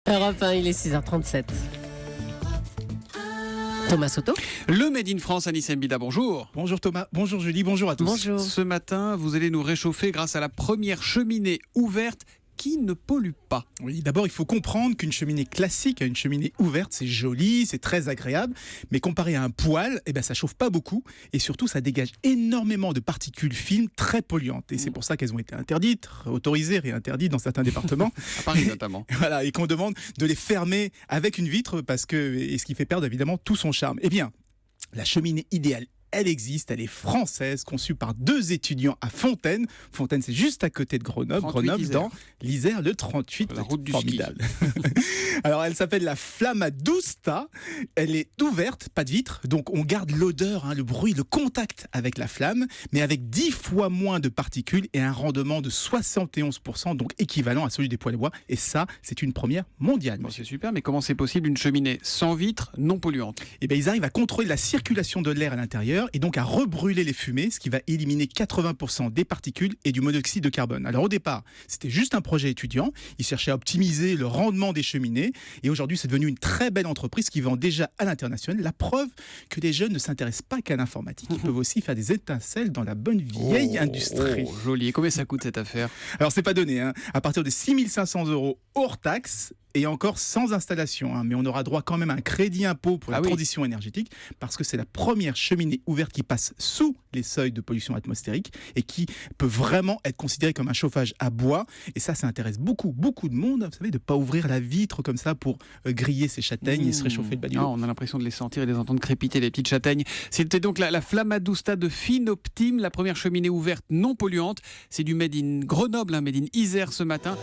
Europe 1, il est 6h37. Thomas Soto. Le Made in France, Anis Mbida, bonjour. Bonjour Thomas, bonjour Julie, bonjour à tous. Bonjour. Ce matin, vous allez nous réchauffer grâce à la première cheminée ouverte qui ne pollue pas. Oui, d'abord il faut comprendre qu'une cheminée classique, une cheminée ouverte, c'est joli, c'est très agréable, mais comparé à un poêle, ça chauffe pas beaucoup et surtout ça dégage énormément de particules fines très polluantes. Et c'est pour ça qu'elles ont été interdites, autorisées, réinterdites dans certains départements. À Paris notamment. Voilà, et qu'on demande de les fermer avec une vitre et ce qui fait perdre évidemment tout son charme. Eh bien, la cheminée idéale, elle existe, elle est française, conçue par 2 étudiants à Fontaine. Fontaine, c'est juste à côté de Grenoble. 38 Grenoble, Isère. dans l'Isère, le 38. La route du formidable. Alors, elle s'appelle la Flammadusta. Elle est ouverte, pas de vitre. Donc, on garde l'odeur, le bruit, le contact avec la flamme, mais avec 10 fois moins de particules et un rendement de 71%, donc équivalent à celui des poêles à bois. Et ça, c'est une première mondiale. Bon, c'est super, mais comment c'est possible une cheminée sans vitre, non polluante? Ils arrivent à contrôler la circulation de l'air à l'intérieur et donc à rebrûler les fumées, ce qui va éliminer 80% des particules et du monoxyde de carbone. Alors au départ, c'était juste un projet étudiant, ils cherchaient à optimiser le rendement des cheminées et aujourd'hui c'est devenu une très belle entreprise qui vend déjà à l'international. La preuve que les jeunes ne s'intéressent pas qu'à l'informatique, ils peuvent aussi faire des étincelles dans la bonne vieille industrie. Oh, joli. Et combien ça coûte cette affaire? Alors c'est pas donné, à partir de 6 500 € hors taxe et encore sans installation, mais on aura droit quand même à un crédit impôt pour la transition énergétique parce que c'est la première cheminée ouverte qui passe sous les seuils de pollution atmosphérique et qui peut vraiment être considérée comme un chauffage à bois. Et ça intéresse beaucoup de monde, vous savez, de ne pas ouvrir la vitre comme ça pour griller ses châtaignes et se réchauffer le bas du dos. On a l'impression de les sentir et de les entendre crépiter, les petites châtaignes. C'était donc la Flammadusta de Finoptime, la première cheminée ouverte non polluante. C'est du Made in Grenoble, Made in Isère ce matin.